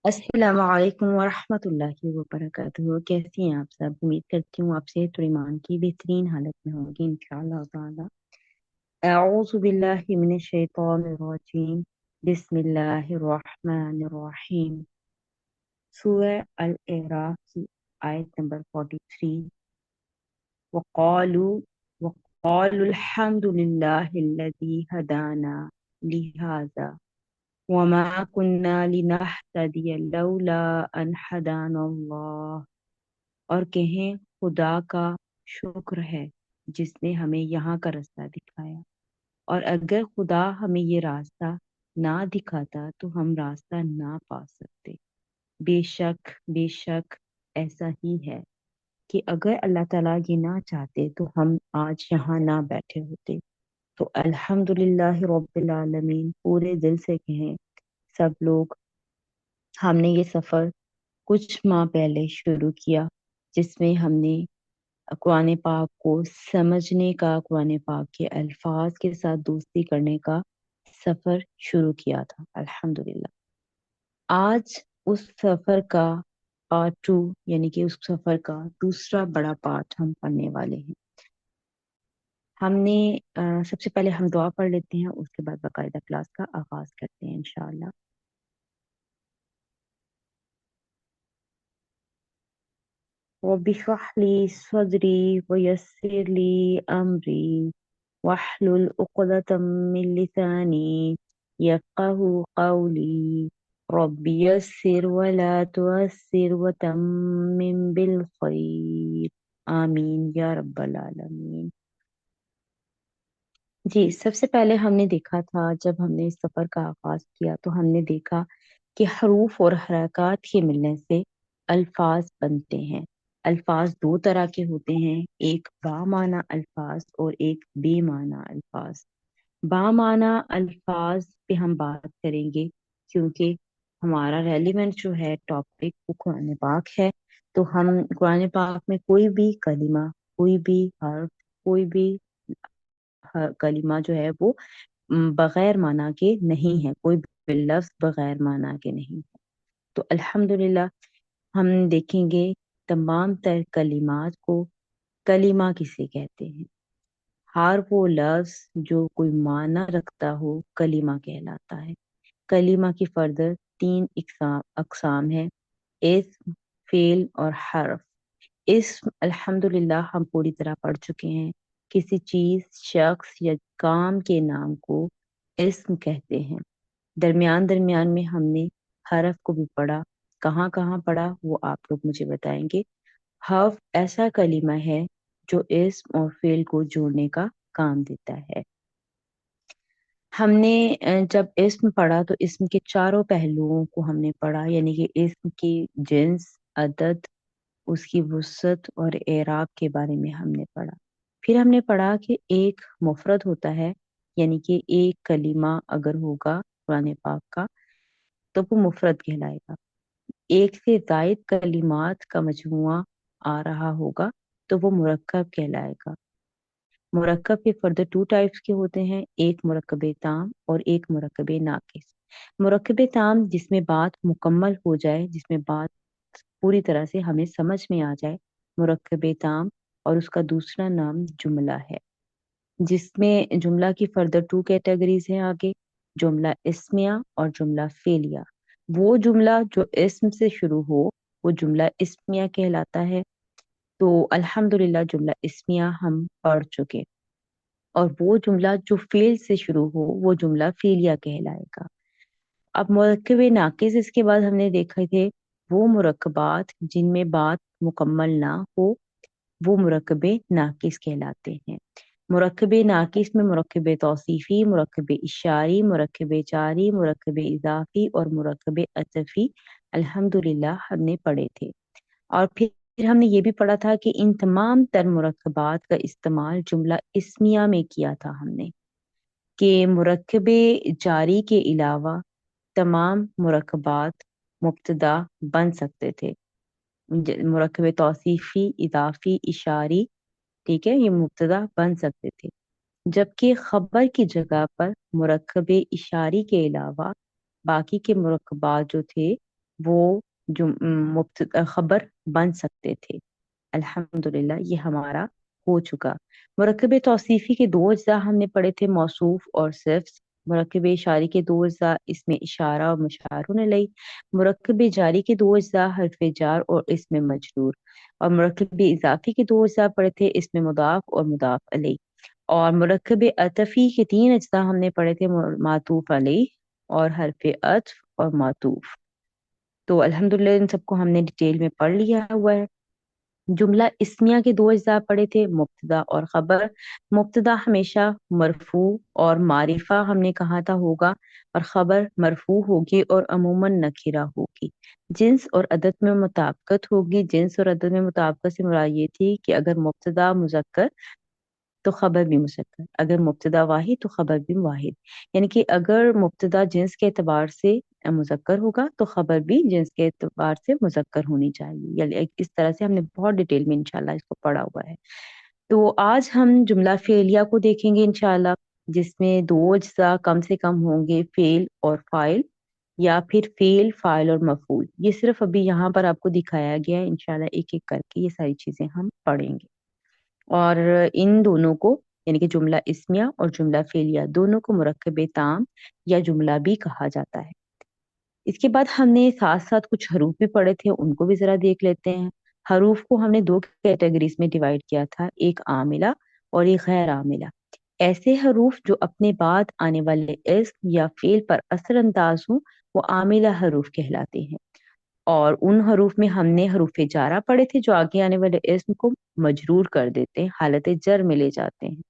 अस्सलाम वालेकुम वरहमतुल्लाहि वबरकातुहू। कैसी हैं आप सब? उम्मीद करती हूँ आप सेहत और ईमान की बेहतरीन हालत में होंगे इंशाअल्लाह ताला। अऊज़ु बिल्लाहि मिनश शैतानिर रजीम। बिस्मिल्लाहिर रहमानिर रहीम। सूरह अल-अराफ की आयत नंबर 43। वक़ालू वक़ालुल हम्दुलिल्लाहिल्लज़ी हदाना लिहाज़ा वमा कुन्ना लिनहतदिय लौला अन हदानल्लाह। और कहें, खुदा का शुक्र है जिसने हमें यहाँ का रास्ता दिखाया, और अगर खुदा हमें ये रास्ता ना दिखाता तो हम रास्ता ना पा सकते। बेशक बेशक ऐसा ही है कि अगर अल्लाह ताला ये ना चाहते तो हम आज यहाँ ना बैठे होते। तो अल्हम्दुलिल्लाह रब्बिल आलमीन पूरे दिल से कहें सब लोग। हमने ये सफ़र कुछ माह पहले शुरू किया, जिसमें हमने कुरान पाक को समझने का, कुरान पाक के अल्फाज के साथ दोस्ती करने का सफ़र शुरू किया था। अल्हम्दुलिल्लाह आज उस सफ़र का पार्ट टू, यानी कि उस सफ़र का दूसरा बड़ा पार्ट हम पढ़ने वाले हैं। हमने सबसे पहले हम दुआ पढ़ लेते हैं, उसके बाद बाकायदा क्लास का आगाज करते हैं इंशाअल्लाह। रब्बि इश्रह ली सदरी वयस्सिर ली अमरी वाहलुल उक़दतम मिन लिसानी यफ़क़हू क़ौली रब्बी यस्सिर वला तुअस्सिर वतम्मिम बिल खैर आमीन या रब्बल आलमीन। जी, सबसे पहले हमने देखा था, जब हमने इस सफर का आगाज किया तो हमने देखा कि हरूफ और हरकत के मिलने से अल्फाज बनते हैं। अल्फाज दो तरह के होते हैं, एक बामाना अल्फाज और एक बेमाना अल्फाज। बामाना अल्फाज पे हम बात करेंगे क्योंकि हमारा रेलिवेंट जो है टॉपिक वो कुरान पाक है। तो हम कुरान पाक में कोई भी कलिमा, कोई भी हर्फ, कोई भी कलिमा जो है वो बगैर माना के नहीं है, कोई भी लफ्ज बगैर माना के नहीं। तो अल्हम्दुलिल्लाह हम देखेंगे तमाम तर कलिमात को कलिमा किसे कहते हैं। हर वो लफ्ज जो कोई माना रखता हो कलिमा कहलाता है। कलिमा की फर्दर तीन अकसाम है, इस्म, फेल और हर्फ। इस्म अल्हम्दुलिल्लाह हम पूरी तरह पढ़ चुके हैं। किसी चीज, शख्स या काम के नाम को इस्म कहते हैं। दरमियान दरमियान में हमने हरफ को भी पढ़ा। कहाँ कहाँ पढ़ा वो आप लोग मुझे बताएंगे। हर्फ ऐसा कलीमा है जो इस्म और फेल को जोड़ने का काम देता है। हमने जब इस्म पढ़ा तो इस्म के चारों पहलुओं को हमने पढ़ा, यानी कि इस्म की जिन्स, अदद, उसकी वुसअत और एराब के बारे में हमने पढ़ा। फिर हमने पढ़ा कि एक मुफरद होता है, यानी कि एक कलीमा अगर होगा कुरान पाक का तो वो मुफरद कहलाएगा। एक से जायद कलिमात का मजमुआ आ रहा होगा तो वो मुरक्कब कहलाएगा। मुरक्कब के फर्दर टू टाइप्स के होते हैं, एक मुरक्कब ताम और एक मुरक्कब नाकिस। मुरक्कब ताम जिसमें बात मुकम्मल हो जाए, जिसमें बात पूरी तरह से हमें समझ में आ जाए, मुरक्कब ताम। और उसका दूसरा नाम जुमला है, जिसमें जुमला की फर्दर टू कैटेगरीज हैं आगे, जुमला इस्मिया और जुमला फेलिया। वो जुमला जो इस्म से शुरू हो वो जुमला इस्मिया कहलाता है। तो अल्हम्दुलिल्लाह जुमला इस्मिया हम पढ़ चुके। और वो जुमला जो फेल से शुरू हो वो जुमला फेलिया कहलाएगा। अब मुरक्कब नाकिस, इसके बाद हमने देखे थे वो मुरक्कबात जिनमें बात मुकम्मल ना हो, वो मुरक्कब नाकिस कहलाते हैं। मुरक्कब नाकिस में मुरक्कब तौसीफी, मुरक्कब इशारी, मुरक्कब जारी, मुरक्कब इजाफी और मुरक्कब अतफी अल्हम्दुलिल्लाह हमने पढ़े थे। और फिर हमने ये भी पढ़ा था कि इन तमाम तर मुरक्कबात का इस्तेमाल जुमला इस्मिया में किया था हमने, कि मुरक्कब जारी के अलावा तमाम मुरक्कबात मुब्तदा बन सकते थे। मुरक्कब तौसीफी, इजाफी, इशारी, ठीक है, ये मुब्तदा बन सकते थे। जबकि खबर की जगह पर मुरक्कब इशारी के अलावा बाकी के मुरक्कबात जो थे वो जो मुब्तदा खबर बन सकते थे। अल्हम्दुलिल्लाह ये हमारा हो चुका। मुरक्कब तौसीफ़ी के दो अज्जा हमने पढ़े थे, मौसूफ और सिफ्त। मुरक्कब इशारे के दो अज्जा, इसमें इशारा और मुशारुन इलैह। मुरक्कब जारी के दो अज्जा, हर्फ जार और इसमें मजरूर। और मुरक्कब इजाफी के दो अज्जा पढ़े थे, इसमें मुदाफ और मुदाफ अलैह। और मुरक्कब अतफी के तीन अज्जा हमने पढ़े थे, मातूफ अलैह और हर्फ अत्फ और मातूफ। तो अल्हम्दुलिल्लाह इन सबको हमने डिटेल में पढ़ लिया हुआ है। जुमला इस्मिया के दो अज्जा पढ़े थे, मुब्तदा और खबर। मुब्तदा हमेशा मरफू और मारिफा हमने कहा था होगा, और खबर मरफू होगी और अमूमन नकीरा होगी। जिन्स और अदद में मुताबिकत होगी। जिन्स और अदद में मुताबिकत से मुराद ये थी कि अगर मुब्तदा मुजक्कर तो खबर भी मुसक्कर, अगर मुब्तदा वाहिद तो खबर भी वाहिद। यानी कि अगर मुब्तदा जिन्स के एतबार से मुजक्कर होगा तो खबर भी जिन्स के एतबार से मुजक्कर होनी चाहिए। यानी इस तरह से हमने बहुत डिटेल में इंशाल्लाह इसको पढ़ा हुआ है। तो आज हम जुमला फेलिया को देखेंगे इंशाल्लाह, जिसमें दो अज्जा कम से कम होंगे, फेल और फाइल, या फिर फेल फाइल और मफूल। ये सिर्फ अभी यहाँ पर आपको दिखाया गया है, इंशाल्लाह एक एक करके ये सारी चीजें हम पढ़ेंगे। और इन दोनों को यानी कि जुमला इस्मिया और जुमला फेलिया दोनों को मुरक्कब ताम या जुमला भी कहा जाता है। इसके बाद हमने साथ साथ कुछ हरूफ भी पढ़े थे, उनको भी जरा देख लेते हैं। हरूफ को हमने दो कैटेगरीज में डिवाइड किया था, एक आमिला और एक गैर आमिला। ऐसे हरूफ जो अपने बाद आने वाले इस्म या फेल पर असर अंदाज हों वो आमिला हरूफ कहलाते हैं। और उन हरूफ में हमने हरूफ जारा पढ़े थे जो आगे आने वाले इस्म को मजरूर कर देते हैं, हालत जर में ले जाते हैं।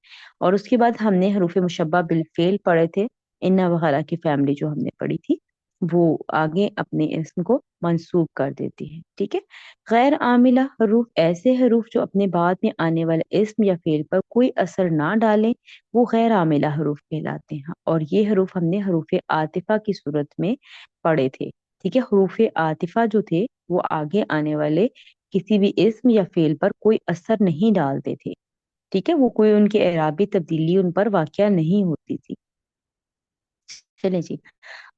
और उसके बाद हमने हरूफ मुशब्बा बिल फेल पढ़े थे, इन्ना वगैरह की फैमिली जो हमने पढ़ी थी वो आगे अपने इस्म को मंसूब कर देती है। ठीक है। गैर आमिला हरूफ ऐसे हरूफ जो अपने बाद में आने वाले इस्म या फेल पर कोई असर ना डालें, वो गैर आमिला हरूफ कहलाते हैं। और ये हरूफ हमने हरूफ आतिफा की सूरत में पढ़े थे। ठीक है। हरूफ आतिफा जो थे वो आगे आने वाले किसी भी इस्म या फेल पर कोई असर नहीं डालते थे। ठीक है। वो कोई उनकी एराबी तब्दीली उन पर वाकया नहीं होती थी। चले जी,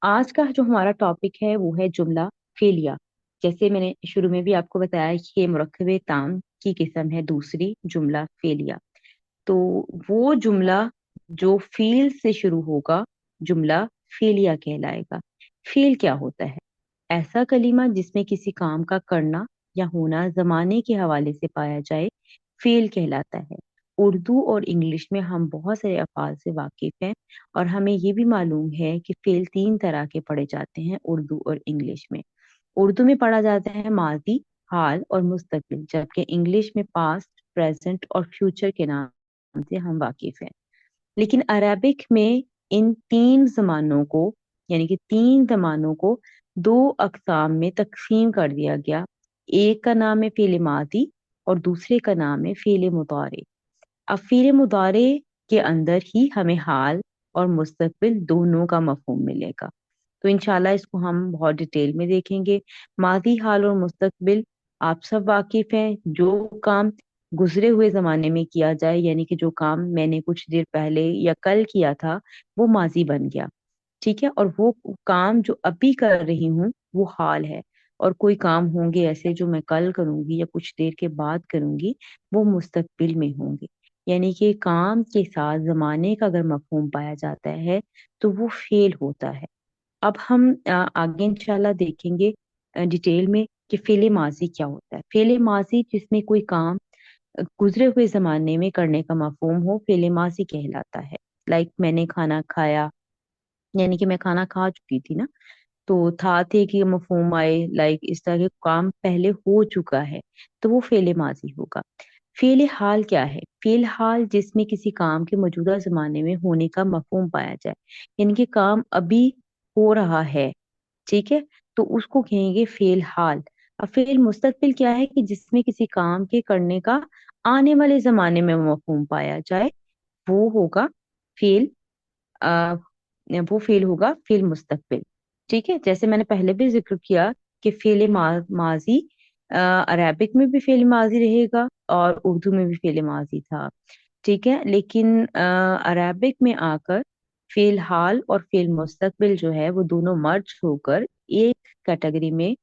आज का जो हमारा टॉपिक है वो है जुमला फेलिया। जैसे मैंने शुरू में भी आपको बताया कि ये मुरक्कब ताम की किस्म है दूसरी, जुमला फेलिया। तो वो जुमला जो फील से शुरू होगा, जुमला फेलिया कहलाएगा। फील क्या होता है? ऐसा कलीमा जिसमें किसी काम का करना या होना जमाने के हवाले से पाया जाए, फेल कहलाता है। उर्दू और इंग्लिश में हम बहुत सारे अल्फाज से वाकिफ हैं, और हमें ये भी मालूम है कि फेल तीन तरह के पढ़े जाते हैं उर्दू और इंग्लिश में। उर्दू में पढ़ा जाता है माजी, हाल और मुस्तकबिल, जबकि इंग्लिश में पास्ट, प्रेजेंट और फ्यूचर के नाम से हम वाकिफ हैं। लेकिन अरबिक में इन तीन जमानों को यानी कि तीन जमानों को दो अकसाम में तकसीम कर दिया गया। एक का नाम है फेल मादी और दूसरे का नाम है फेल मुदारे। अब फेल मुदारे के अंदर ही हमें हाल और मुस्तकबिल दोनों का मफहूम मिलेगा। तो इंशाल्लाह इसको हम बहुत डिटेल में देखेंगे। माजी, हाल और मुस्तकबिल आप सब वाकिफ हैं। जो काम गुजरे हुए जमाने में किया जाए, यानी कि जो काम मैंने कुछ देर पहले या कल किया था वो माजी बन गया। ठीक है। और वो काम जो अभी कर रही हूँ वो हाल है। और कोई काम होंगे ऐसे जो मैं कल करूंगी या कुछ देर के बाद करूंगी, वो मुस्तकबिल में होंगे। यानी कि काम के साथ जमाने का अगर मफहूम पाया जाता है तो वो फेल होता है। अब हम आगे इंशाल्लाह देखेंगे डिटेल में कि फेले माजी क्या होता है। फेले माजी जिसमें कोई काम गुजरे हुए जमाने में करने का मफहूम हो, फेले माजी कहलाता है। लाइक मैंने खाना खाया, यानी कि मैं खाना खा चुकी थी ना, तो था थे कि मफहूम आए, लाइक इस तरह के काम पहले हो चुका है, तो वो फेले माजी होगा। फेल हाल क्या है? फेल हाल जिसमें किसी काम के मौजूदा जमाने में होने का मफहूम पाया जाए, यानी कि काम अभी हो रहा है। ठीक है। तो उसको कहेंगे फेल हाल। अब फेल मुस्तकबिल क्या है? कि जिसमें किसी काम के करने का आने वाले जमाने में मफहूम पाया जाए, वो होगा फेल आ, वो फेल होगा फेल मुस्तकबिल। ठीक है। जैसे मैंने पहले भी जिक्र किया कि फेल माजी अरेबिक में भी फेल माजी रहेगा और उर्दू में भी फेल माजी था। ठीक है। लेकिन अरेबिक में आकर फेल हाल और फेल मुस्तकबिल जो है वो दोनों मर्ज होकर एक कैटेगरी में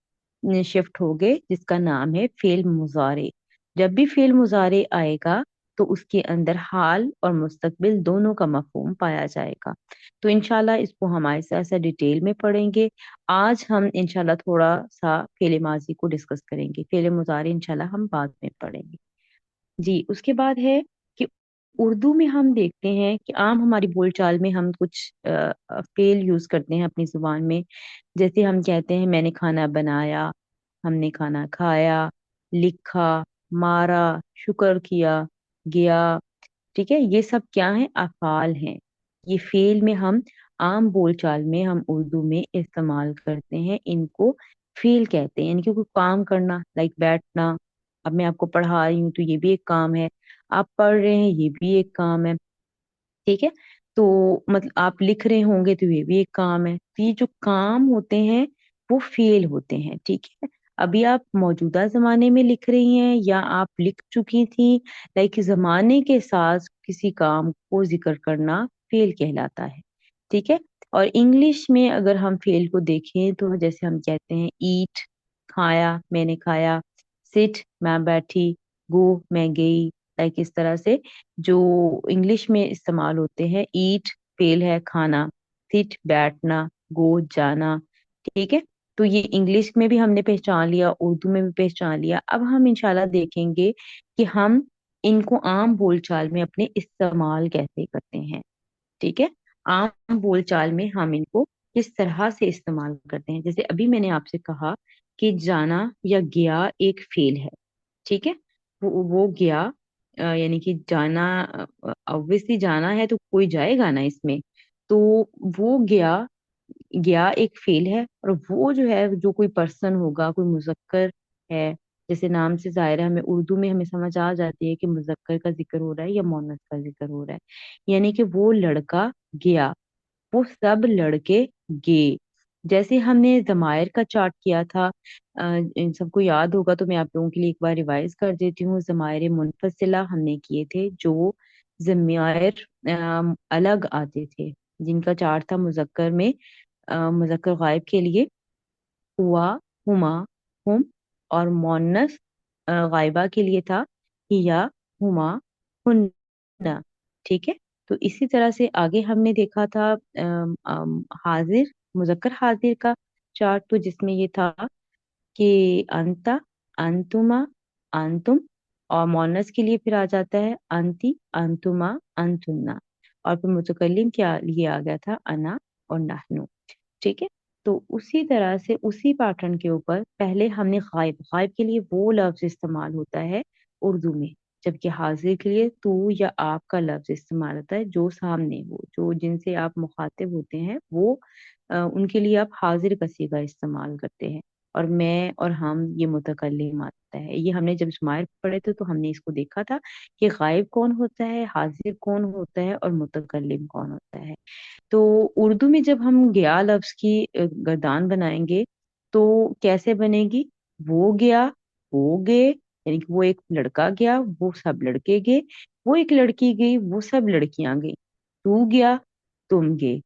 शिफ्ट हो गए, जिसका नाम है फेल मुजारे। जब भी फेल मुजारे आएगा तो उसके अंदर हाल और मुस्तकबिल दोनों का मफहूम पाया जाएगा। तो इंशाल्लाह इसको हम आहिस्ता आहिस्ता डिटेल में पढ़ेंगे। आज हम इंशाल्लाह थोड़ा सा फेल माजी को डिस्कस करेंगे, फेल मुजारे इंशाल्लाह हम बाद में पढ़ेंगे। जी, उसके बाद है कि उर्दू में हम देखते हैं कि आम हमारी बोलचाल में हम कुछ फेल यूज करते हैं अपनी जुबान में। जैसे हम कहते हैं मैंने खाना बनाया, हमने खाना खाया, लिखा, मारा, शुक्र किया, गया। ठीक है, ये सब क्या है, अफाल हैं। ये फेल में हम आम बोलचाल में हम उर्दू में इस्तेमाल करते हैं, इनको फेल कहते हैं। यानी कि कोई काम करना, लाइक बैठना। अब मैं आपको पढ़ा रही हूँ तो ये भी एक काम है, आप पढ़ रहे हैं ये भी एक काम है। ठीक है, तो मतलब आप लिख रहे होंगे तो ये भी एक काम है। तो ये जो काम होते हैं वो फेल होते हैं। ठीक है, अभी आप मौजूदा जमाने में लिख रही हैं या आप लिख चुकी थी, लाइक जमाने के साथ किसी काम को जिक्र करना फेल कहलाता है। ठीक है, और इंग्लिश में अगर हम फेल को देखें तो जैसे हम कहते हैं ईट, खाया, मैंने खाया, सिट, मैं बैठी, गो, मैं गई। लाइक इस तरह से जो इंग्लिश में इस्तेमाल होते हैं, ईट फेल है खाना, सिट बैठना, गो जाना। ठीक है, तो ये इंग्लिश में भी हमने पहचान लिया, उर्दू में भी पहचान लिया। अब हम इंशाल्लाह देखेंगे कि हम इनको आम बोलचाल में अपने इस्तेमाल कैसे करते हैं। ठीक है, आम बोलचाल में हम इनको किस तरह से इस्तेमाल करते हैं। जैसे अभी मैंने आपसे कहा कि जाना या गया एक फेल है। ठीक है, वो गया, यानी कि जाना, ऑब्वियसली जाना है तो कोई जाएगा ना इसमें। तो वो गया, गया एक फेल है। और वो जो है, जो कोई पर्सन होगा, कोई मुजक्कर है, जैसे नाम से जाहिर है, हमें उर्दू में हमें समझ आ जाती है कि मुजक्कर का जिक्र हो रहा है या मुअन्नस का जिक्र हो रहा है। यानी कि वो लड़का गया, वो सब लड़के गे। जैसे हमने जमायर का चार्ट किया था, इन सबको याद होगा तो मैं आप लोगों के लिए एक बार रिवाइज कर देती हूँ। जमायर मुनफसिला हमने किए थे, जो जमायर अलग आते थे, जिनका चार्ट था मुजक्कर में, मुजक्कर गायब के लिए हुआ, हुमा, हुम। और मोन्नस गायबा के लिए था हिया, हुमा, हुन्ना। ठीक है, तो इसी तरह से आगे हमने देखा था हाजिर, मुजक्कर हाजिर का चार्ट, तो जिसमें ये था कि अंता, अंतुमा, अंतुम। और मोनस के लिए फिर आ जाता है अंति, अंतुमा, अंतुन्ना। और फिर मुतकल्लिम क्या लिए आ गया था, अना और नहनु। ठीक है, तो उसी तरह से उसी पैटर्न के ऊपर पहले हमने गायब, गायब के लिए वो लफ्ज इस्तेमाल होता है उर्दू में, जबकि हाजिर के लिए तू या आप का लफ्ज इस्तेमाल होता है। जो सामने हो, जो जिनसे आप मुखातिब होते हैं, वो उनके लिए आप हाजिर का सीगा इस्तेमाल करते हैं। और मैं और हम, ये मुतकल्लिम आता है। ये हमने जब शुमार पढ़े थे तो हमने इसको देखा था कि गायब कौन होता है, हाजिर कौन होता है और मुतकल्लिम कौन होता है। तो उर्दू में जब हम गया लफ्ज की गर्दान बनाएंगे तो कैसे बनेगी, वो गया, वो गए, यानी कि वो एक लड़का गया, वो सब लड़के गए। वो एक लड़की गई, वो सब लड़कियां गई। तू गया, तुम गए,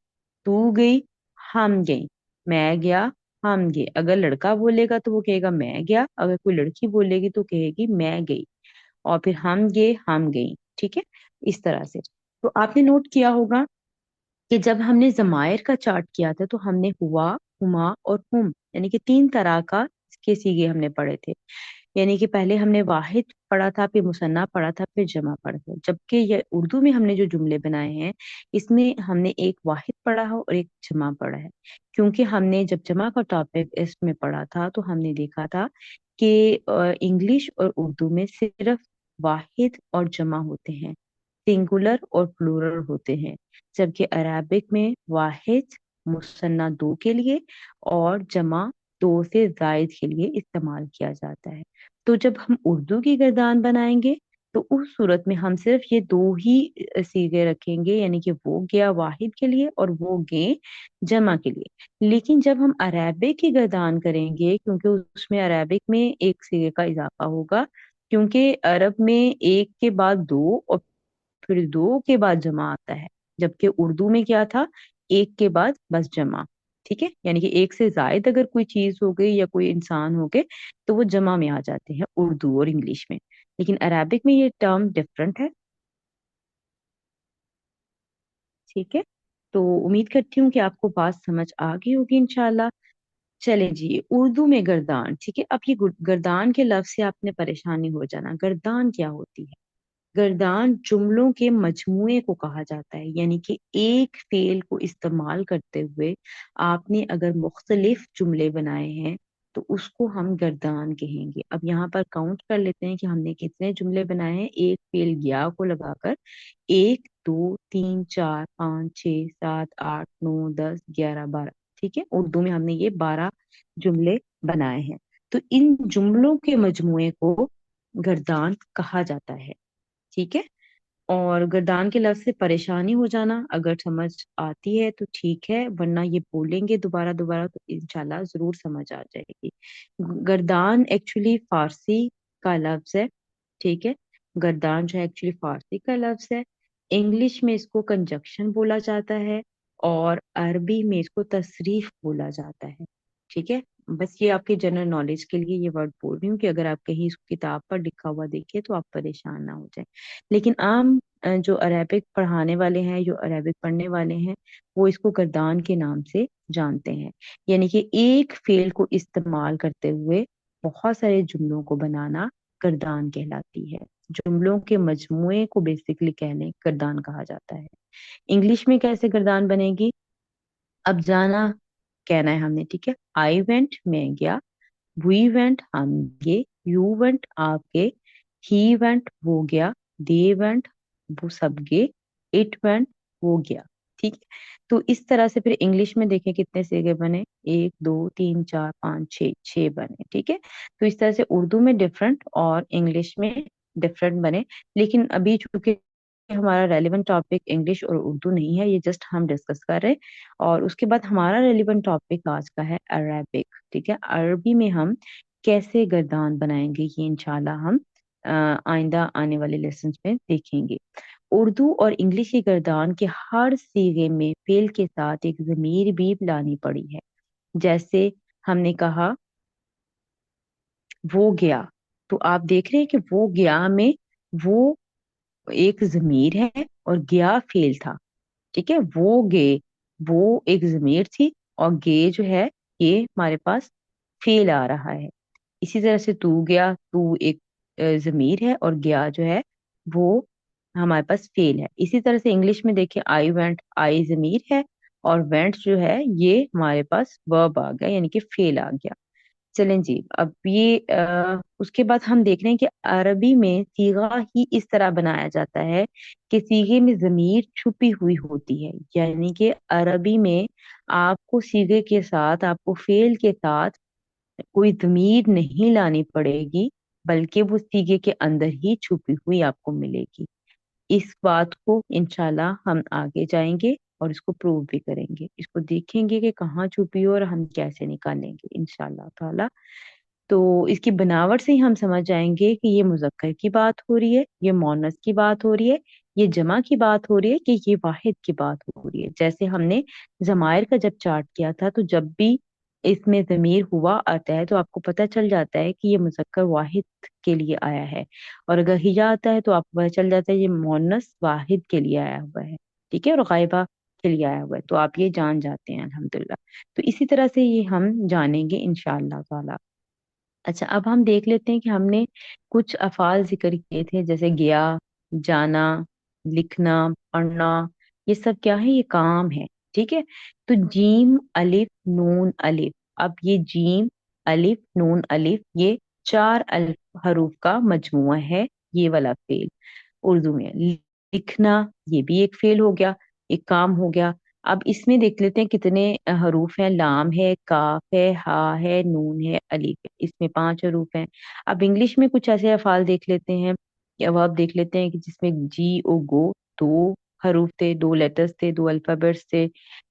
तू गई, हम गई, मैं गया, हम गए। अगर लड़का बोलेगा तो वो कहेगा मैं गया, अगर कोई लड़की बोलेगी तो कहेगी मैं गई। और फिर हम गए, हम गई। ठीक है, इस तरह से। तो आपने नोट किया होगा कि जब हमने जमायर का चार्ट किया था तो हमने हुआ, हुमा और हुम, यानी कि तीन तरह का के सीगे हमने पढ़े थे। यानी कि पहले हमने वाहिद पढ़ा था, फिर मुसन्ना पढ़ा था, फिर जमा पढ़ा था। जबकि ये उर्दू में हमने जो जुमले बनाए हैं, इसमें हमने एक वाहिद पढ़ा है और एक जमा पढ़ा है। क्योंकि हमने जब जमा का टॉपिक इसमें पढ़ा था तो हमने देखा था कि इंग्लिश और उर्दू में सिर्फ वाहिद और जमा होते हैं, सिंगुलर और प्लूरल होते हैं। जबकि अराबिक में वाहिद मुसन्ना दो के लिए और जमा दो से जायद के लिए इस्तेमाल किया जाता है। तो जब हम उर्दू की गर्दान बनाएंगे तो उस सूरत में हम सिर्फ ये दो ही सीगे रखेंगे, यानी कि वो गया वाहिद के लिए और वो गे जमा के लिए। लेकिन जब हम अरेबिक की गर्दान करेंगे, क्योंकि उसमें अरेबिक में एक सीगे का इजाफा होगा, क्योंकि अरब में एक के बाद दो और फिर दो के बाद जमा आता है। जबकि उर्दू में क्या था, एक के बाद बस जमा। ठीक है, यानी कि एक से जायद अगर कोई चीज हो गई या कोई इंसान हो गए तो वो जमा में आ जाते हैं उर्दू और इंग्लिश में। लेकिन अरेबिक में ये टर्म डिफरेंट है। ठीक है, तो उम्मीद करती हूँ कि आपको बात समझ आ गई होगी इंशाल्लाह। चले जी, उर्दू में गर्दान। ठीक है, अब ये गर्दान के लफ्ज से आपने परेशानी हो जाना। गर्दान क्या होती है? गर्दान जुमलों के मजमूए को कहा जाता है, यानी कि एक फेल को इस्तेमाल करते हुए आपने अगर मुख्तलिफ जुमले बनाए हैं तो उसको हम गर्दान कहेंगे। अब यहाँ पर काउंट कर लेते हैं कि हमने कितने जुमले बनाए हैं एक फेल गया को लगाकर। 1 2 3 4 5 6 7 8 9 10 11 12। ठीक है, उर्दू में हमने ये 12 जुमले बनाए हैं। तो इन जुमलों के मजमूए को गर्दान कहा जाता है। ठीक है, और गर्दान के लफ्ज से परेशानी हो जाना, अगर समझ आती है तो ठीक है, वरना ये बोलेंगे दोबारा दोबारा तो इंशाल्लाह जरूर समझ आ जाएगी। गर्दान एक्चुअली फारसी का लफ्ज है। ठीक है, गर्दान जो है एक्चुअली फारसी का लफ्ज है। इंग्लिश में इसको कंजक्शन बोला जाता है और अरबी में इसको तसरीफ बोला जाता है। ठीक है, बस ये आपके जनरल नॉलेज के लिए ये वर्ड बोल रही हूँ कि अगर आप कहीं इस किताब पर लिखा हुआ देखिए तो आप परेशान ना हो जाए। लेकिन आम जो अरेबिक पढ़ाने वाले हैं, जो अरेबिक पढ़ने वाले हैं, वो इसको गर्दान के नाम से जानते हैं। यानी कि एक फेल को इस्तेमाल करते हुए बहुत सारे जुमलों को बनाना गर्दान कहलाती है। जुमलों के मजमुए को बेसिकली कहने गर्दान कहा जाता है। इंग्लिश में कैसे गर्दान बनेगी? अब जाना कहना है हमने। ठीक है, आई वेंट मैं गया, वी वेंट हम गए, यू वेंट आप गए, ही वेंट वो गया, दे वेंट वो सब गए, इट वेंट वो गया। ठीक है, तो इस तरह से फिर इंग्लिश में देखें कितने सीगे बने, 1 2 3 4 5 6, 6 बने। ठीक है, तो इस तरह से उर्दू में डिफरेंट और इंग्लिश में डिफरेंट बने। लेकिन अभी चूंकि हमारा रेलिवेंट टॉपिक इंग्लिश और उर्दू नहीं है, ये जस्ट हम डिस्कस कर रहे हैं। और उसके बाद हमारा रेलिवेंट टॉपिक आज का है अरेबिक। ठीक है, अरबी में हम कैसे गर्दान बनाएंगे ये इंशाल्लाह हम आइंदा आने वाले लेसन में देखेंगे। उर्दू और इंग्लिश की गर्दान के हर सीगे में फेल के साथ एक जमीर भी लानी पड़ी है। जैसे हमने कहा वो गया, तो आप देख रहे हैं कि वो गया में वो एक जमीर है और गया फेल था। ठीक है, वो गे, वो एक जमीर थी और गे जो है ये हमारे पास फेल आ रहा है। इसी तरह से तू गया, तू एक जमीर है और गया जो है वो हमारे पास फेल है। इसी तरह से इंग्लिश में देखिए, आई वेंट, आई जमीर है और वेंट जो है ये हमारे पास वर्ब आ गया, यानी कि फेल आ गया। चलें जी, अब ये उसके बाद हम देख रहे हैं कि अरबी में सीगा ही इस तरह बनाया जाता है कि सीगे में जमीर छुपी हुई होती है। यानी कि अरबी में आपको सीगे के साथ, आपको फेल के साथ कोई जमीर नहीं लानी पड़ेगी, बल्कि वो सीगे के अंदर ही छुपी हुई आपको मिलेगी। इस बात को इंशाल्लाह हम आगे जाएंगे और इसको प्रूव भी करेंगे, इसको देखेंगे कि कहाँ छुपी हो और हम कैसे निकालेंगे इंशाल्लाह ताला। तो इसकी बनावट से ही हम समझ जाएंगे कि ये मुजक्कर की बात हो रही है, ये मोनस की बात हो रही है, ये जमा की बात हो रही है, कि ये वाहिद की बात हो रही है। जैसे हमने जमायर का जब चार्ट किया था, तो जब भी इसमें जमीर हुआ आता है तो आपको पता चल जाता है कि ये मुजक्कर वाहिद के लिए आया है, और अगर हिजा आता है तो आपको पता चल जाता है ये मोनस वाहिद के लिए आया हुआ है। ठीक है, और गायबा के लिए आया हुआ है, तो आप ये जान जाते हैं अल्हम्दुलिल्लाह। तो इसी तरह से ये हम जानेंगे इंशाअल्लाह ताला। अच्छा, अब हम देख लेते हैं कि हमने कुछ अफ़ाल जिक्र किए थे, जैसे गया, जाना, लिखना, पढ़ना। ये सब क्या है? ये काम है। ठीक है, तो जीम अलिफ नून अलिफ, अब ये जीम अलिफ नून अलिफ ये चार अल्फ हरूफ का मजमुआ है, ये वाला फेल उर्दू में। लिखना ये भी एक फेल हो गया, एक काम हो गया। अब इसमें देख लेते हैं कितने हरूफ हैं। लाम है, काफ है, हा है, नून है, अलीफ है, इसमें 5 हरूफ हैं। अब इंग्लिश में कुछ ऐसे अफाल देख लेते हैं, या वर्ब देख लेते हैं कि जिसमें जी ओ गो 2 हरूफ थे, 2 लेटर्स थे, 2 अल्फाबेट्स थे।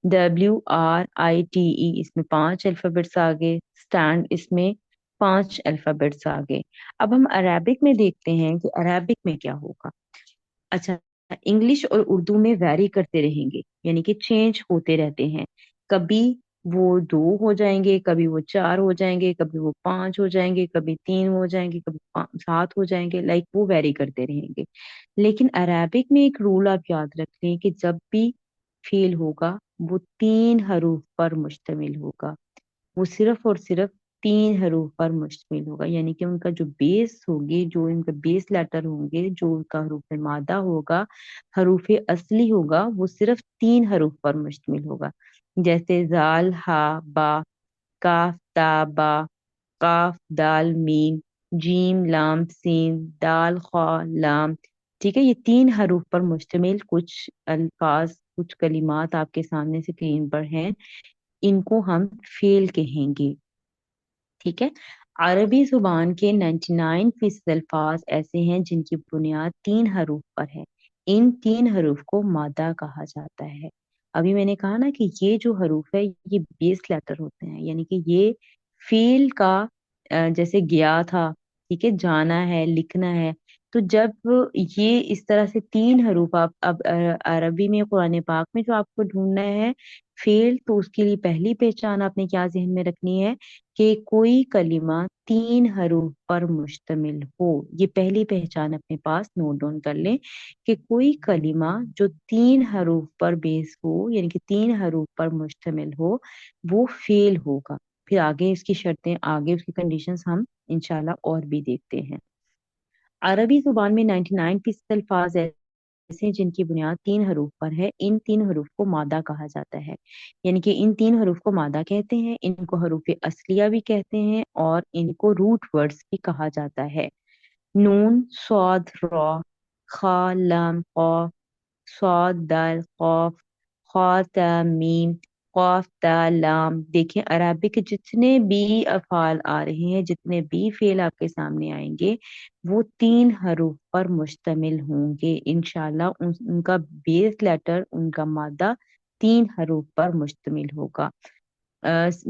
WRITE इसमें 5 अल्फाबेट्स आ गए। स्टैंड इसमें 5 अल्फाबेट्स आ गए। अब हम अरेबिक में देखते हैं कि अरेबिक में क्या होगा। अच्छा, انگلش اور اردو میں ویری کرتے رہیں گے، یعنی کہ چینج ہوتے رہتے ہیں. کبھی وہ 2 ہو جائیں گے، کبھی وہ 4 ہو جائیں گے، کبھی وہ 5 ہو جائیں گے، کبھی 3 ہو جائیں گے، کبھی 7 ہو جائیں گے، لائک وہ ویری کرتے رہیں گے. لیکن عربک میں ایک رول آپ یاد رکھ لیں کہ جب بھی فیل ہوگا وہ 3 حروف پر مشتمل ہوگا. وہ صرف اور صرف 3 حروف پر مشتمل ہوگا، یعنی کہ ان کا جو بیس ہوگی، جو ان کا بیس لیٹر ہوں گے، جو ان کا حروف مادہ ہوگا، حروف اصلی ہوگا، وہ صرف 3 حروف پر مشتمل ہوگا. جیسے زال ہا با، کاف تا با، قاف دال میم، جیم لام سین، دال خا لام. ٹھیک ہے، یہ 3 حروف پر مشتمل کچھ الفاظ، کچھ کلمات آپ کے سامنے اسکرین پر ہیں. ان کو ہم فیل کہیں گے. ٹھیک ہے. عربی زبان کے 99% الفاظ ایسے ہیں جن کی بنیاد 3 حروف پر ہے. ان 3 حروف کو مادہ کہا جاتا ہے. ابھی میں نے کہا نا کہ یہ جو حروف ہے یہ بیس لیٹر ہوتے ہیں، یعنی کہ یہ فیل کا جیسے گیا تھا، ٹھیک ہے، جانا ہے، لکھنا ہے. تو جب یہ اس طرح سے 3 حروف آپ اب عربی میں قرآن پاک میں جو آپ کو ڈھونڈنا ہے فیل، تو اس کے لیے پہلی پہچان آپ نے کیا ذہن میں رکھنی ہے کہ کوئی کلمہ 3 حروف پر مشتمل ہو. یہ پہلی پہچان اپنے پاس نوٹ ڈاؤن کر لیں کہ کوئی کلمہ جو 3 حروف پر بیس ہو، یعنی کہ 3 حروف پر مشتمل ہو، وہ فیل ہوگا. پھر آگے اس کی شرطیں، آگے اس کی کنڈیشنز ہم انشاءاللہ اور بھی دیکھتے ہیں. عربی زبان میں 99% الفاظ ایسے ہیں جن کی بنیاد 3 حروف پر ہے. ان 3 حروف کو مادہ کہا جاتا ہے، یعنی کہ ان 3 حروف کو مادہ کہتے ہیں، ان کو حروف اصلیہ بھی کہتے ہیں، اور ان کو روٹ ورڈز بھی کہا جاتا ہے. نون، صاد، را، خا، لام، قاف، صاد دال قاف، خا تا میم، قاف تا لام. دیکھیں عربک کے جتنے بھی افعال آ رہے ہیں، جتنے بھی فعل آپ کے سامنے آئیں گے، وہ 3 حروف پر مشتمل ہوں گے انشاءاللہ. ان کا بیس لیٹر، ان کا مادہ 3 حروف پر مشتمل ہوگا.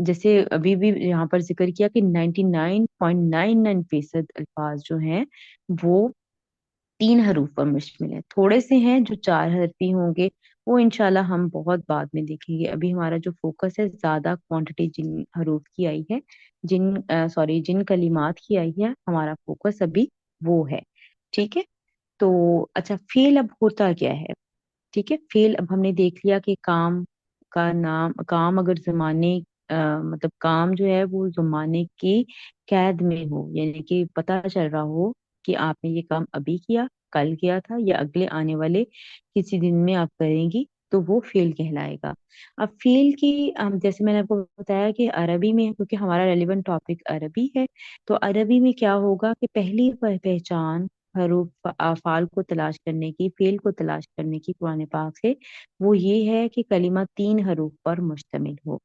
جیسے ابھی بھی یہاں پر ذکر کیا کہ 99.99% الفاظ جو ہیں وہ 3 حروف پر مشتمل ہیں. تھوڑے سے ہیں جو 4 حرفی ہوں گے، وہ انشاءاللہ ہم بہت بعد میں دیکھیں گے. ابھی ہمارا جو فوکس ہے زیادہ کوانٹٹی جن حروف کی آئی ہے، جن کلمات کی آئی ہے، ہمارا فوکس ابھی وہ ہے. ٹھیک ہے. تو اچھا، فعل اب ہوتا کیا ہے؟ ٹھیک ہے، فعل اب ہم نے دیکھ لیا کہ کام کا نام، کام اگر زمانے مطلب کام جو ہے وہ زمانے کی قید میں ہو، یعنی کہ پتہ چل رہا ہو کہ آپ نے یہ کام ابھی کیا، کل کیا تھا، یا اگلے آنے والے کسی دن میں آپ کریں گی، تو وہ فعل کہلائے گا. اب فعل کی جیسے میں نے آپ کو بتایا کہ عربی میں، کیونکہ ہمارا ریلیونٹ ٹاپک عربی ہے، تو عربی میں کیا ہوگا کہ پہلی پہچان حروف افعال کو تلاش کرنے کی، فعل کو تلاش کرنے کی قرآن پاک سے، وہ یہ ہے کہ کلمہ 3 حروف پر مشتمل ہو.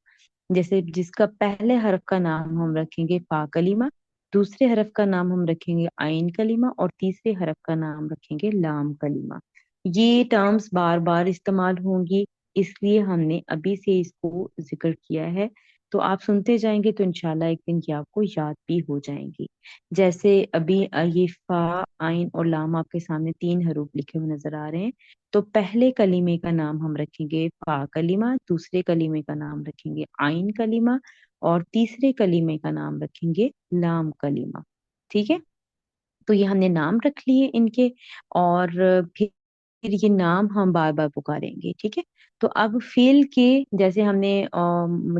جیسے جس کا پہلے حرف کا نام ہم رکھیں گے فا کلمہ، دوسرے حرف کا نام ہم رکھیں گے عین کلمہ، اور تیسرے حرف کا نام رکھیں گے لام کلمہ. یہ ٹرمز بار بار استعمال ہوں گی، اس لیے ہم نے ابھی سے اس کو ذکر کیا ہے. تو آپ سنتے جائیں گے تو انشاءاللہ ایک دن یہ آپ کو یاد بھی ہو جائیں گی. جیسے ابھی یہ فا، عین اور لام آپ کے سامنے 3 حروف لکھے ہوئے نظر آ رہے ہیں. تو پہلے کلمے کا نام ہم رکھیں گے فا کلمہ، دوسرے کلمے کا نام رکھیں گے عین کلمہ، اور تیسرے کلمے کا نام رکھیں گے لام کلمہ. ٹھیک ہے. تو یہ ہم نے نام رکھ لیے ان کے، اور پھر یہ نام ہم بار بار پکاریں گے. ٹھیک ہے. تو اب فعل کے جیسے ہم نے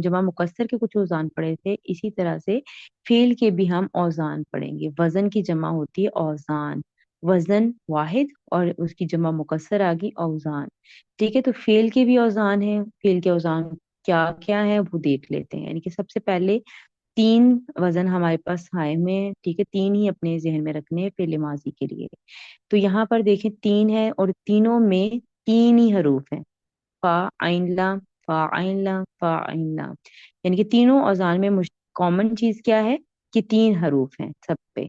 جمع مکسر کے کچھ اوزان پڑھے تھے، اسی طرح سے فعل کے بھی ہم اوزان پڑھیں گے. وزن کی جمع ہوتی ہے اوزان، وزن واحد، اور اس کی جمع مکسر آگی اوزان. ٹھیک ہے. تو فعل کے بھی اوزان ہیں. فعل کے اوزان کیا کیا ہے وہ دیکھ لیتے ہیں. یعنی کہ سب سے پہلے 3 وزن ہمارے پاس آئے ہوئے ہیں. ٹھیک ہے. 3 ہی اپنے ذہن میں رکھنے ہیں فعل ماضی کے لیے. تو یہاں پر دیکھیں 3 ہے، اور تینوں میں 3 ہی حروف ہیں، فا عین لام، فا عین لام، فا عین لام. یعنی کہ تینوں اوزان میں کامن چیز کیا ہے کہ 3 حروف ہیں سب پہ.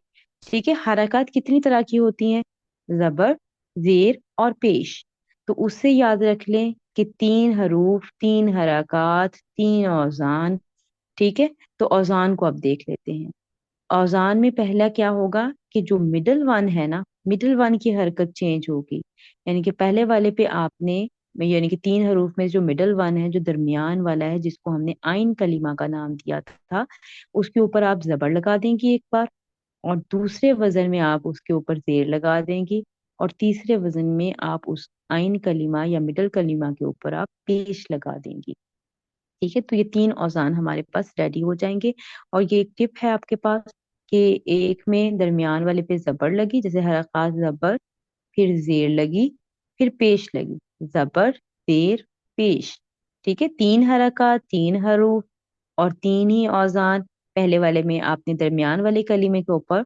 ٹھیک ہے. حرکات کتنی طرح کی ہوتی ہیں؟ زبر، زیر اور پیش. تو اس سے یاد رکھ لیں کہ 3 حروف، 3 حرکات، 3 اوزان. ٹھیک ہے. تو اوزان کو اب دیکھ لیتے ہیں. اوزان میں پہلا کیا ہوگا کہ جو مڈل ون ہے نا، मिडिल वन की हरकत चेंज होगी, यानी कि पहले वाले पे आपने, यानी कि 3 हरूफ में जो मिडल वन है, जो दरमियान वाला है, जिसको हमने आइन कलीमा का नाम दिया था, उसके ऊपर आप जबर लगा देंगी एक बार, और दूसरे वजन में आप उसके ऊपर जेर लगा देंगी, और तीसरे वजन में आप उस आइन कलीमा या मिडल कलीमा के ऊपर आप पेश लगा देंगी। ठीक है, तो ये 3 औजान हमारे पास रेडी हो जाएंगे। और ये एक टिप है आपके पास कि एक में दरमियान वाले पे जबर लगी, जैसे हरा खास जबर, फिर जेर लगी, फिर पेश लगी, जबर, जेर, पेश। ठीक है, 3 हरकत, 3 हरूफ और 3 ही औजान। पहले वाले में आपने दरमियान वाले कलीमे के ऊपर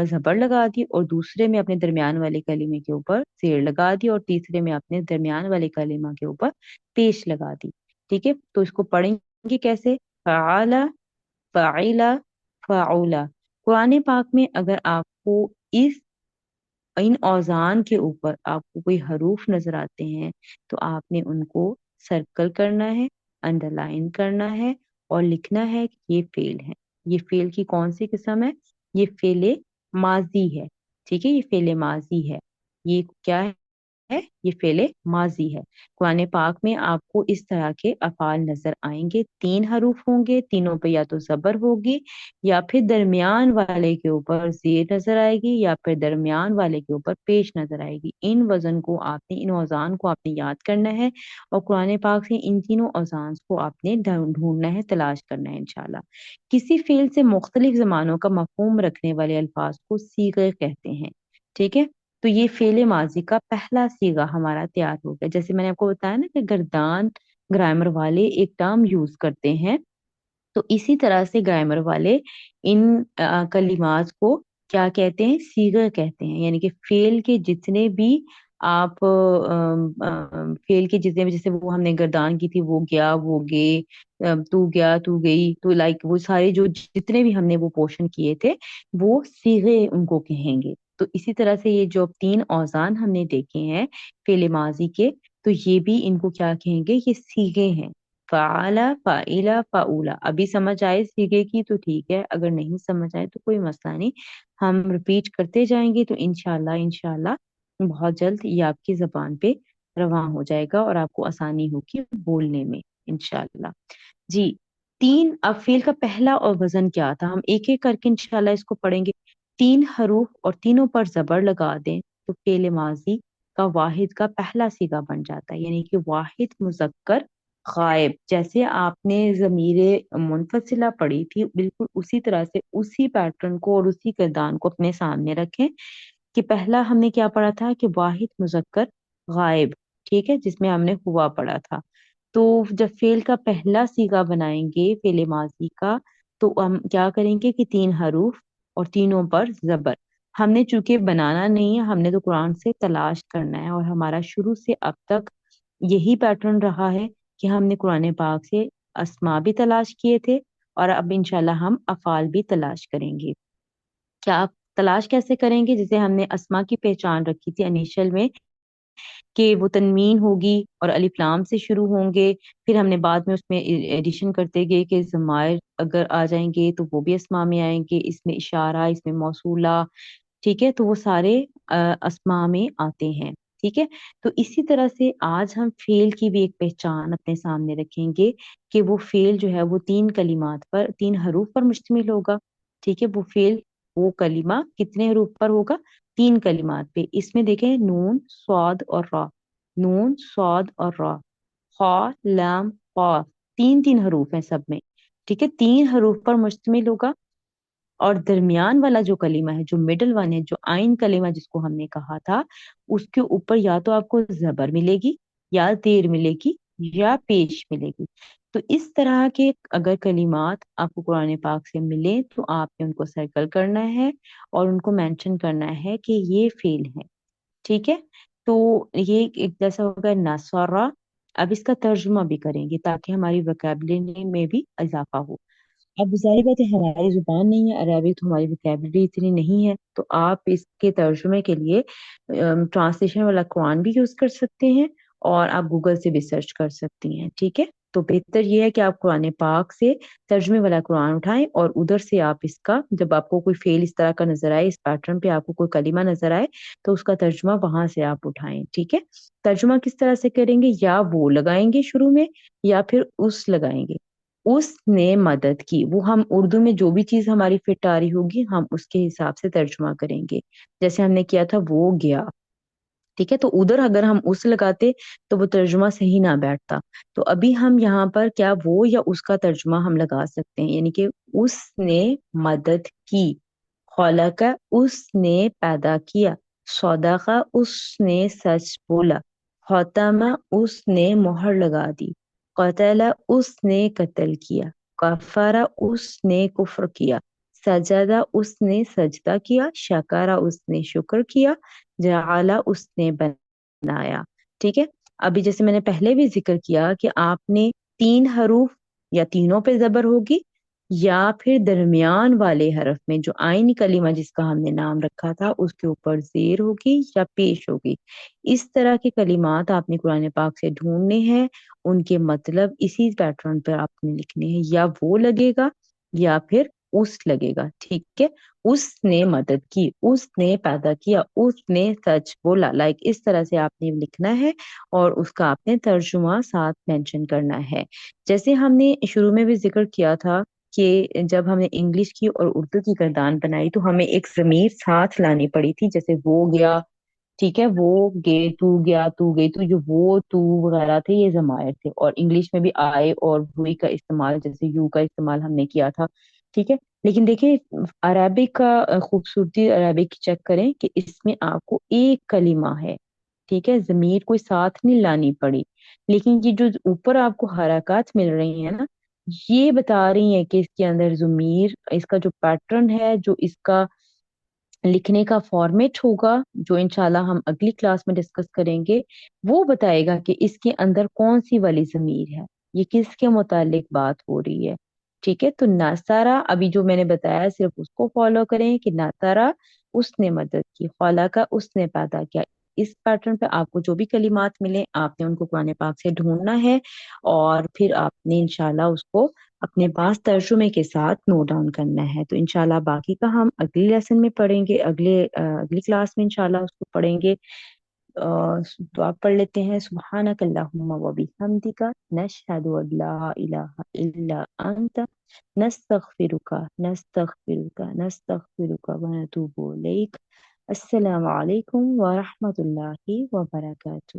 जबर लगा दी, और दूसरे में अपने दरमियान वाले कलीमे के ऊपर जेर लगा दी, और तीसरे में अपने दरमियान वाले कलीमा के ऊपर पेश लगा दी। ठीक है, तो इसको पढ़ेंगे कैसे? फ़अला, फ़अइला, फ़अउला। कुरान पाक में अगर आपको इस इन औजान के ऊपर आपको कोई हरूफ नजर आते हैं, तो आपने उनको सर्कल करना है, अंडरलाइन करना है, और लिखना है कि ये फेल है। ये फेल की कौन सी किस्म है? ये फेले माजी है। ठीक है, ये फेले माजी है। ये क्या है? ये फेले माजी है। कुरान पाक में आपको इस तरह के अफाल नजर आएंगे, 3 हरूफ होंगे, तीनों पे या तो जबर होगी, या फिर दरमियान वाले के ऊपर जेर नजर आएगी, या फिर दरमियान वाले के ऊपर पेश नजर आएगी। इन वजन को आपने, इन औजान को आपने याद करना है, और कुरान पाक से इन तीनों औजान को आपने ढूंढना है, तलाश करना है इंशाल्लाह। किसी फेल से मुख्तलिफ जमानों का मफहूम रखने वाले अल्फाज को सीगे कहते हैं। ठीक है, तो ये फेले माजी का पहला सीगा हमारा तैयार हो गया। जैसे मैंने आपको बताया ना कि गर्दान ग्रामर वाले एक टर्म यूज करते हैं, तो इसी तरह से ग्रामर वाले इन कलिमात को क्या कहते हैं? सीगा कहते हैं। यानी कि फेल के जितने भी आप फेल के जितने भी, जैसे वो हमने गर्दान की थी, वो गया, वो गए, तू गया, तू गई, तो लाइक वो सारे जो जितने भी हमने वो पोर्शन किए थे, वो सीगे उनको कहेंगे। तो इसी तरह से ये जो 3 औजान हमने देखे हैं फेले माजी के, तो ये भी इनको क्या कहेंगे? ये सीगे हैं। फ़ाला, फ़ाइला, फ़ाउला। अभी समझ आए सीगे की तो ठीक है, अगर नहीं समझ आए तो कोई मसला नहीं, हम रिपीट करते जाएंगे, तो इंशाल्लाह इंशाल्लाह बहुत जल्द ये आपकी जबान पे रवां हो जाएगा, और आपको आसानी होगी बोलने में इंशाल्लाह। जी, अब फेल का पहला और वजन क्या था, हम एक एक करके इंशाल्लाह इसको पढ़ेंगे। 3 हरूफ और तीनों पर जबर लगा दें तो फेल माजी का वाहिद का पहला सीगा बन जाता है, यानी कि वाहिद मुजक्कर गायब। जैसे आपने ज़मीरे मुनफसिला पढ़ी थी, बिल्कुल उसी तरह से उसी पैटर्न को और उसी किरदार को अपने सामने रखें, कि पहला हमने क्या पढ़ा था कि वाहिद मुजक्कर गायब। ठीक है, जिसमें हमने हुआ पढ़ा था। तो जब फेल का पहला सीगा बनाएंगे फेले माजी का, तो हम क्या करेंगे कि 3 हरूफ और तीनों पर जबर। हमने चूंकि बनाना नहीं है, हमने तो कुरान से तलाश करना है, और हमारा शुरू से अब तक यही पैटर्न रहा है कि हमने कुरान पाक से अस्मा भी तलाश किए थे, और अब इंशाल्लाह हम अफाल भी तलाश करेंगे। क्या आप तलाश कैसे करेंगे? जैसे हमने अस्मा की पहचान रखी थी इनिशियल में, कि वो तनवीन होगी और अलिफ लाम से शुरू होंगे, फिर हमने बाद में उसमें एडिशन करते गए कि ज़मायर अगर आ जाएंगे तो वो भी अस्मा में आएंगे, इसमें इशारा, इसमें मौसूला। ठीक है, तो वो सारे अस्मा में आते हैं। ठीक है, तो इसी तरह से आज हम फेल की भी एक पहचान अपने सामने रखेंगे, कि वो फेल जो है वो 3 कलिमात पर, 3 हरूफ पर मुश्तमिल होगा। ठीक है, वो फेल, वो कलिमा कितने हरूफ पर होगा? 3 कलिमात पे। इसमें देखें, नून, स्वाद और रा, नून, स्वाद और रा, खा, लाम, खा, 3 3 हरूफ हैं सब में। ठीक है, 3 हरूफ पर मुश्तमिल होगा। और दरमियान वाला जो कलीमा है, जो मिडल वन है, जो आइन कलीमा जिसको हमने कहा था, उसके ऊपर या तो आपको जबर मिलेगी, या देर मिलेगी, या पेश मिलेगी। तो इस तरह के अगर कलीमात आपको कुरान पाक से मिले, तो आपने उनको सर्कल करना है, और उनको मेंशन करना है कि ये फेल है। ठीक है, तो ये एक जैसा होगा नसरा। अब इसका तर्जुमा भी करेंगे ताकि हमारी वोकैबुलरी में भी इजाफा हो। अब जाहिर बात है, हमारी जुबान नहीं है अरबिक, तो हमारी वोकैबुलरी इतनी नहीं है, तो आप इसके तर्जुमे के लिए ट्रांसलेशन वाला कुरान भी यूज कर सकते हैं, और आप गूगल से भी सर्च कर सकती हैं। ठीक है, تو بہتر یہ ہے کہ آپ قرآن پاک سے ترجمے والا قرآن اٹھائیں اور ادھر سے آپ اس کا، جب آپ کو کوئی فعل اس طرح کا نظر آئے، اس پیٹرن پہ آپ کو کوئی کلمہ نظر آئے، تو اس کا ترجمہ وہاں سے آپ اٹھائیں، ٹھیک ہے؟ ترجمہ کس طرح سے کریں گے؟ یا وہ لگائیں گے شروع میں، یا پھر اس لگائیں گے۔ اس نے مدد کی، وہ ہم اردو میں جو بھی چیز ہماری فٹ آ رہی ہوگی ہم اس کے حساب سے ترجمہ کریں گے۔ جیسے ہم نے کیا تھا وہ گیا، ٹھیک ہے؟ تو ادھر اگر ہم اس لگاتے تو وہ ترجمہ صحیح نہ بیٹھتا۔ تو ابھی ہم یہاں پر کیا وہ یا اس کا ترجمہ ہم لگا سکتے ہیں، یعنی کہ اس نے مدد کی، خلق اس نے پیدا کیا، صدق اس نے سچ بولا، ختم اس نے مہر لگا دی، قتل اس نے قتل کیا، کفر اس نے کفر کیا، سجدہ اس نے سجدہ کیا، شکر اس نے شکر کیا، جعل اس نے بنایا، ٹھیک ہے؟ ابھی جیسے میں نے پہلے بھی ذکر کیا کہ آپ نے تین حروف یا تینوں پہ زبر ہوگی، یا پھر درمیان والے حرف میں جو آئینی کلمہ جس کا ہم نے نام رکھا تھا اس کے اوپر زیر ہوگی یا پیش ہوگی۔ اس طرح کے کلمات آپ نے قرآن پاک سے ڈھونڈنے ہیں، ان کے مطلب اسی پیٹرن پر آپ نے لکھنے ہیں، یا وہ لگے گا یا پھر اس لگے گا، ٹھیک ہے؟ اس نے مدد کی، اس نے پیدا کیا، اس نے سچ بولا، لائک اس طرح سے آپ نے لکھنا ہے اور اس کا آپ نے ترجمہ ساتھ مینشن کرنا ہے۔ جیسے ہم نے شروع میں بھی ذکر کیا تھا کہ جب ہم نے انگلش کی اور اردو کی گردان بنائی تو ہمیں ایک ضمیر ساتھ لانی پڑی تھی، جیسے وہ گیا، ٹھیک ہے؟ وہ گئے، تو گیا، تو گئی، تو جو وہ تو وغیرہ تھے یہ ضمائر تھے، اور انگلش میں بھی آئے اور ہوئی کا استعمال، جیسے یو کا استعمال ہم نے کیا تھا، ٹھیک ہے؟ لیکن دیکھیں عربک کا خوبصورتی، عربک چیک کریں کہ اس میں آپ کو ایک کلمہ ہے، ٹھیک ہے؟ ضمیر کوئی ساتھ نہیں لانی پڑی، لیکن یہ جو اوپر آپ کو حرکات مل رہی ہیں نا، یہ بتا رہی ہیں کہ اس کے اندر ضمیر، اس کا جو پیٹرن ہے، جو اس کا لکھنے کا فارمیٹ ہوگا، جو انشاءاللہ ہم اگلی کلاس میں ڈسکس کریں گے، وہ بتائے گا کہ اس کے اندر کون سی والی ضمیر ہے، یہ کس کے متعلق بات ہو رہی ہے، ٹھیک ہے؟ تو ناصرہ ابھی جو میں نے بتایا صرف اس کو فالو کریں کہ ناصرہ اس نے مدد کی، خلق اس نے پیدا کیا۔ اس پیٹرن پہ آپ کو جو بھی کلمات ملیں آپ نے ان کو قرآن پاک سے ڈھونڈنا ہے، اور پھر آپ نے انشاءاللہ اس کو اپنے پاس ترجمے کے ساتھ نوٹ ڈاؤن کرنا ہے۔ تو انشاءاللہ باقی کا ہم اگلی لیسن میں پڑھیں گے، اگلی کلاس میں انشاءاللہ اس کو پڑھیں گے۔ دعا پڑھ لیتے ہیں۔ سبحانک اللہم و بحمدک، نشہد ان لا الہ الا انت، نستغفرک نستغفرک نستغفرک و نتوب الیک۔ السلام علیکم ورحمۃ اللہ وبرکاتہ۔